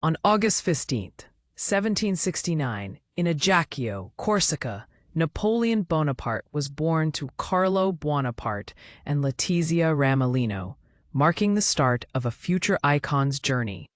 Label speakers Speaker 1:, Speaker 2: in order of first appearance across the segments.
Speaker 1: On August 15, 1769, in Ajaccio, Corsica, Napoleon Bonaparte was born to Carlo Buonaparte and Letizia Ramolino, marking the start of a future icon's journey.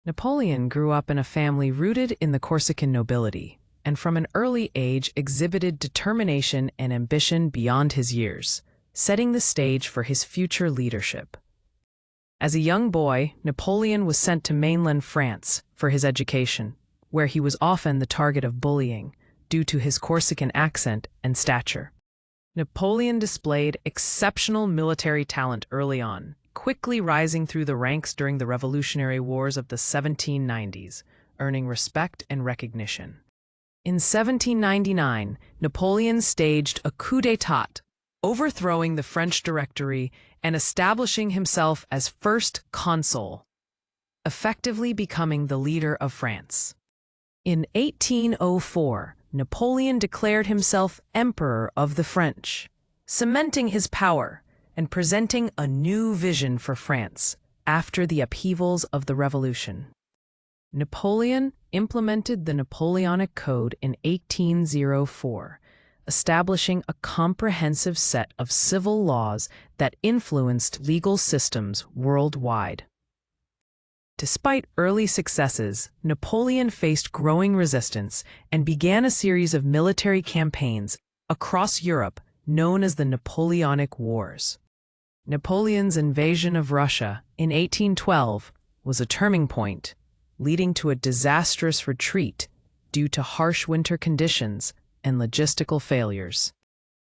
Speaker 1: Napoleon grew up in a family rooted in the Corsican nobility, and from an early age exhibited determination and ambition beyond his years, setting the stage for his future leadership. As a young boy, Napoleon was sent to mainland France for his education, where he was often the target of bullying due to his Corsican accent and stature. Napoleon displayed exceptional military talent early on, quickly rising through the ranks during the Revolutionary Wars of the 1790s, earning respect and recognition. In 1799, Napoleon staged a coup d'état, overthrowing the French Directory and establishing himself as first consul, effectively becoming the leader of France. In 1804, Napoleon declared himself Emperor of the French, cementing his power and presenting a new vision for France after the upheavals of the Revolution. Napoleon implemented the Napoleonic Code in 1804, establishing a comprehensive set of civil laws that influenced legal systems worldwide. Despite early successes, Napoleon faced growing resistance and began a series of military campaigns across Europe known as the Napoleonic Wars. Napoleon's invasion of Russia in 1812 was a turning point, leading to a disastrous retreat due to harsh winter conditions and logistical failures.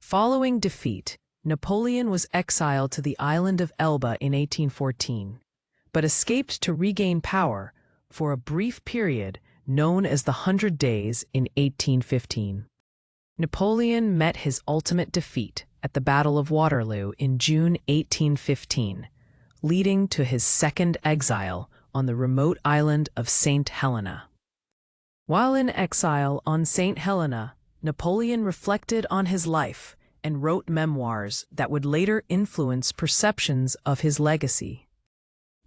Speaker 1: Following defeat, Napoleon was exiled to the island of Elba in 1814, but escaped to regain power for a brief period known as the 100 Days in 1815. Napoleon met his ultimate defeat at the Battle of Waterloo in June 1815, leading to his second exile on the remote island of St. Helena. While in exile on St. Helena, Napoleon reflected on his life and wrote memoirs that would later influence perceptions of his legacy.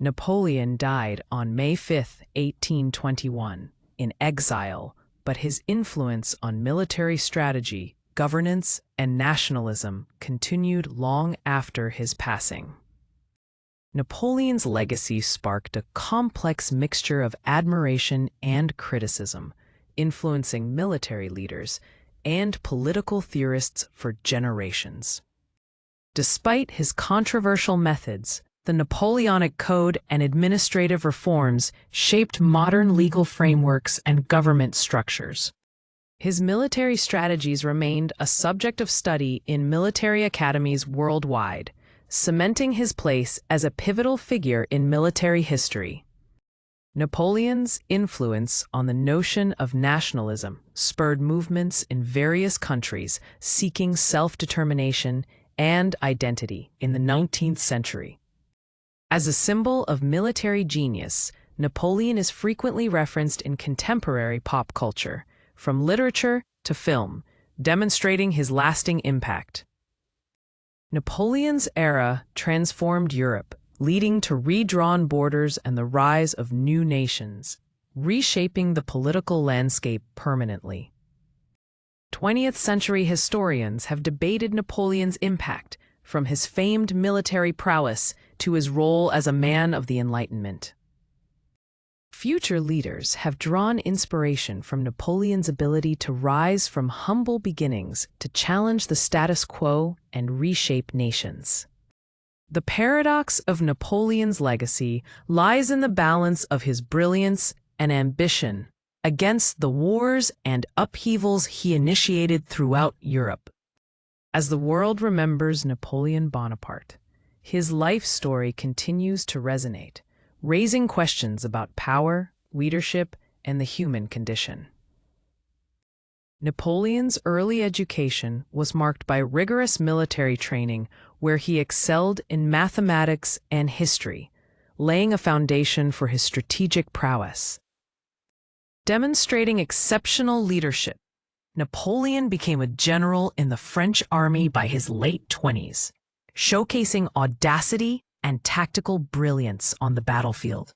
Speaker 1: Napoleon died on May 5, 1821, in exile, but his influence on military strategy, governance, and nationalism continued long after his passing. Napoleon's legacy sparked a complex mixture of admiration and criticism, influencing military leaders and political theorists for generations. Despite his controversial methods, the Napoleonic Code and administrative reforms shaped modern legal frameworks and government structures. His military strategies remained a subject of study in military academies worldwide, cementing his place as a pivotal figure in military history. Napoleon's influence on the notion of nationalism spurred movements in various countries seeking self-determination and identity in the 19th century. As a symbol of military genius, Napoleon is frequently referenced in contemporary pop culture, from literature to film, demonstrating his lasting impact. Napoleon's era transformed Europe, leading to redrawn borders and the rise of new nations, reshaping the political landscape permanently. 20th century historians have debated Napoleon's impact, from his famed military prowess to his role as a man of the Enlightenment. Future leaders have drawn inspiration from Napoleon's ability to rise from humble beginnings to challenge the status quo and reshape nations. The paradox of Napoleon's legacy lies in the balance of his brilliance and ambition against the wars and upheavals he initiated throughout Europe. As the world remembers Napoleon Bonaparte, his life story continues to resonate, raising questions about power, leadership, and the human condition. Napoleon's early education was marked by rigorous military training where he excelled in mathematics and history, laying a foundation for his strategic prowess. Demonstrating exceptional leadership, Napoleon became a general in the French army by his late 20s, showcasing audacity and tactical brilliance on the battlefield.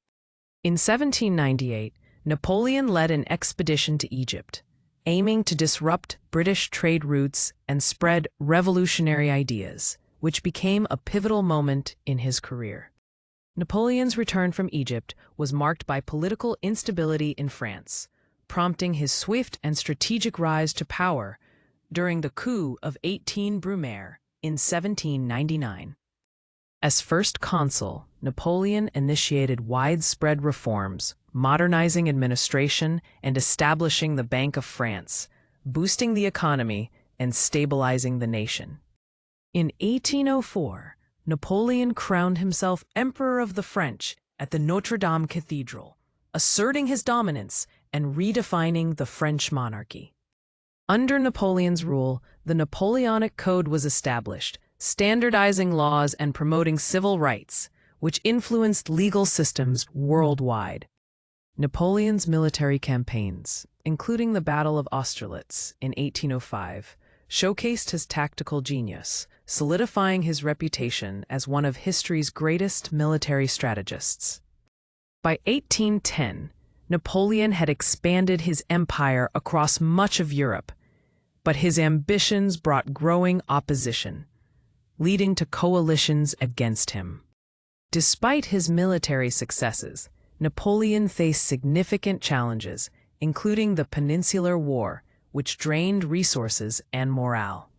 Speaker 1: In 1798, Napoleon led an expedition to Egypt, aiming to disrupt British trade routes and spread revolutionary ideas, which became a pivotal moment in his career. Napoleon's return from Egypt was marked by political instability in France, prompting his swift and strategic rise to power during the coup of 18 Brumaire in 1799. As first consul, Napoleon initiated widespread reforms, modernizing administration and establishing the Bank of France, boosting the economy and stabilizing the nation. In 1804, Napoleon crowned himself Emperor of the French at the Notre Dame Cathedral, asserting his dominance and redefining the French monarchy. Under Napoleon's rule, the Napoleonic Code was established, standardizing laws and promoting civil rights, which influenced legal systems worldwide. Napoleon's military campaigns, including the Battle of Austerlitz in 1805, showcased his tactical genius, solidifying his reputation as one of history's greatest military strategists. By 1810, Napoleon had expanded his empire across much of Europe, but his ambitions brought growing opposition, leading to coalitions against him. Despite his military successes, Napoleon faced significant challenges, including the Peninsular War, which drained resources and morale.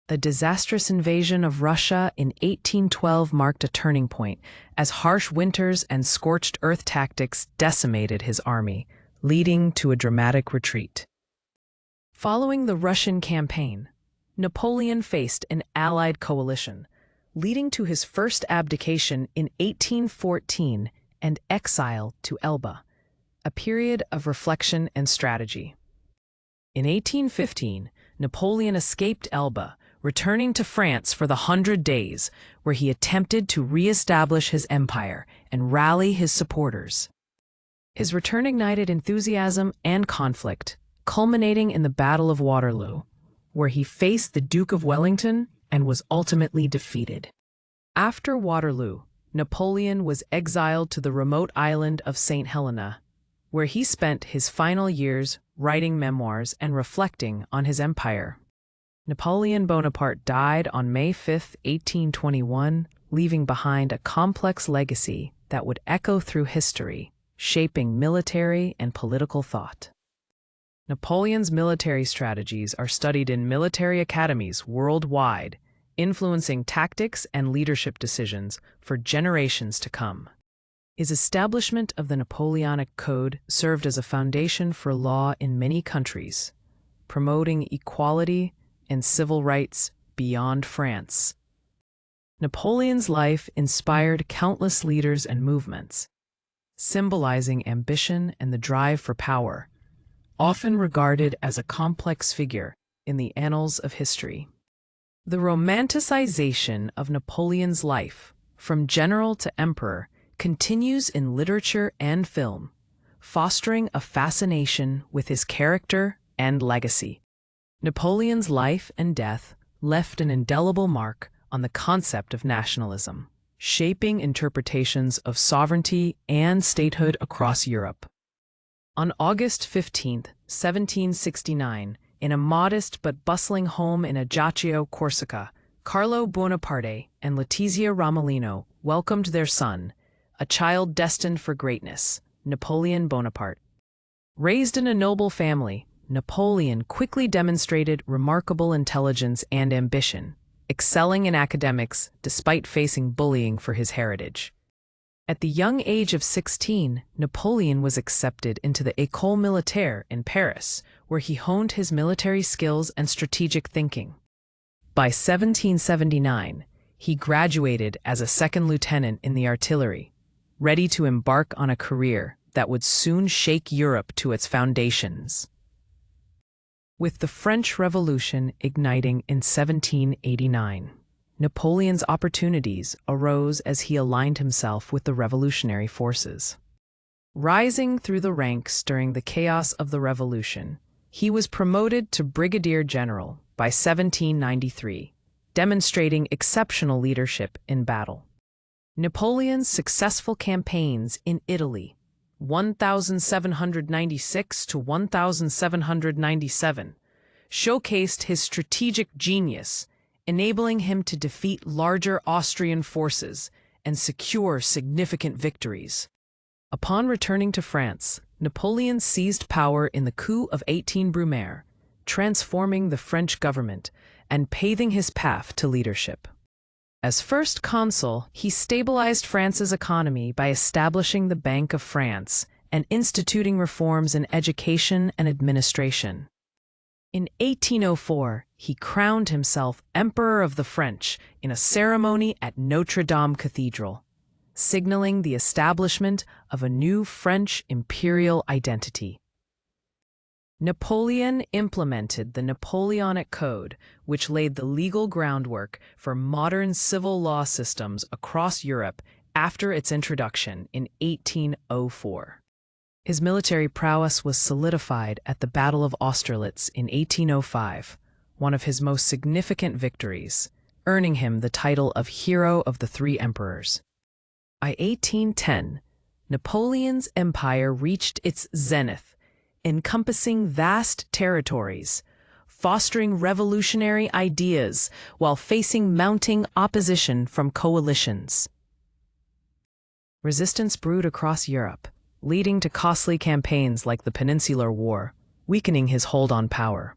Speaker 1: The disastrous invasion of Russia in 1812 marked a turning point, as harsh winters and scorched earth tactics decimated his army, leading to a dramatic retreat. Following the Russian campaign, Napoleon faced an Allied coalition, leading to his first abdication in 1814 and exile to Elba, a period of reflection and strategy. In 1815, Napoleon escaped Elba, returning to France for the 100 Days, where he attempted to re-establish his empire and rally his supporters. His return ignited enthusiasm and conflict, culminating in the Battle of Waterloo, where he faced the Duke of Wellington and was ultimately defeated. After Waterloo, Napoleon was exiled to the remote island of St. Helena, where he spent his final years writing memoirs and reflecting on his empire. Napoleon Bonaparte died on May 5, 1821, leaving behind a complex legacy that would echo through history, shaping military and political thought. Napoleon's military strategies are studied in military academies worldwide, influencing tactics and leadership decisions for generations to come. His establishment of the Napoleonic Code served as a foundation for law in many countries, promoting equality and civil rights beyond France. Napoleon's life inspired countless leaders and movements, symbolizing ambition and the drive for power, often regarded as a complex figure in the annals of history. The romanticization of Napoleon's life, from general to emperor, continues in literature and film, fostering a fascination with his character and legacy. Napoleon's life and death left an indelible mark on the concept of nationalism, shaping interpretations of sovereignty and statehood across Europe. On August 15, 1769, in a modest but bustling home in Ajaccio, Corsica, Carlo Bonaparte and Letizia Ramolino welcomed their son, a child destined for greatness, Napoleon Bonaparte. Raised in a noble family, Napoleon quickly demonstrated remarkable intelligence and ambition, excelling in academics despite facing bullying for his heritage. At the young age of 16, Napoleon was accepted into the École Militaire in Paris, where he honed his military skills and strategic thinking. By 1779, he graduated as a second lieutenant in the artillery, ready to embark on a career that would soon shake Europe to its foundations. With the French Revolution igniting in 1789, Napoleon's opportunities arose as he aligned himself with the revolutionary forces. Rising through the ranks during the chaos of the revolution, he was promoted to brigadier general by 1793, demonstrating exceptional leadership in battle. Napoleon's successful campaigns in Italy, 1796 to 1797, showcased his strategic genius, enabling him to defeat larger Austrian forces and secure significant victories. Upon returning to France, Napoleon seized power in the coup of 18 Brumaire, transforming the French government and paving his path to leadership. As first consul, he stabilized France's economy by establishing the Bank of France and instituting reforms in education and administration. In 1804, he crowned himself Emperor of the French in a ceremony at Notre Dame Cathedral, signaling the establishment of a new French imperial identity. Napoleon implemented the Napoleonic Code, which laid the legal groundwork for modern civil law systems across Europe after its introduction in 1804. His military prowess was solidified at the Battle of Austerlitz in 1805, one of his most significant victories, earning him the title of Hero of the Three Emperors. By 1810, Napoleon's empire reached its zenith, encompassing vast territories, fostering revolutionary ideas while facing mounting opposition from coalitions. Resistance brewed across Europe, leading to costly campaigns like the Peninsular War, weakening his hold on power.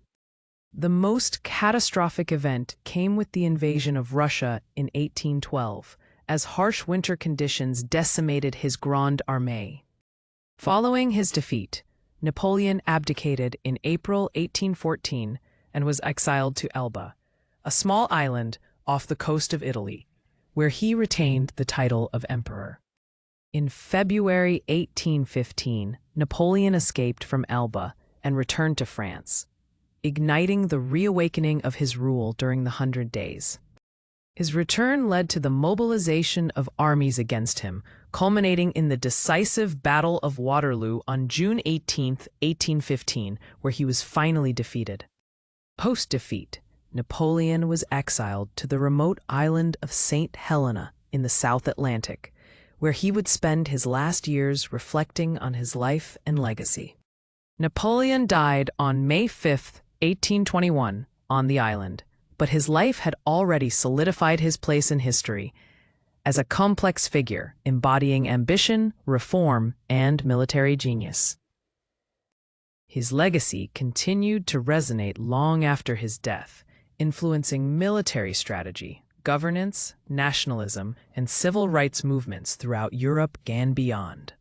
Speaker 1: The most catastrophic event came with the invasion of Russia in 1812, as harsh winter conditions decimated his Grande Armée. Following his defeat, Napoleon abdicated in April 1814 and was exiled to Elba, a small island off the coast of Italy, where he retained the title of emperor. In February 1815, Napoleon escaped from Elba and returned to France, igniting the reawakening of his rule during the 100 Days. His return led to the mobilization of armies against him, culminating in the decisive Battle of Waterloo on June 18, 1815, where he was finally defeated. Post-defeat, Napoleon was exiled to the remote island of St. Helena in the South Atlantic, where he would spend his last years reflecting on his life and legacy. Napoleon died on May 5, 1821, on the island, but his life had already solidified his place in history as a complex figure embodying ambition, reform, and military genius. His legacy continued to resonate long after his death, influencing military strategy, governance, nationalism, and civil rights movements throughout Europe and beyond.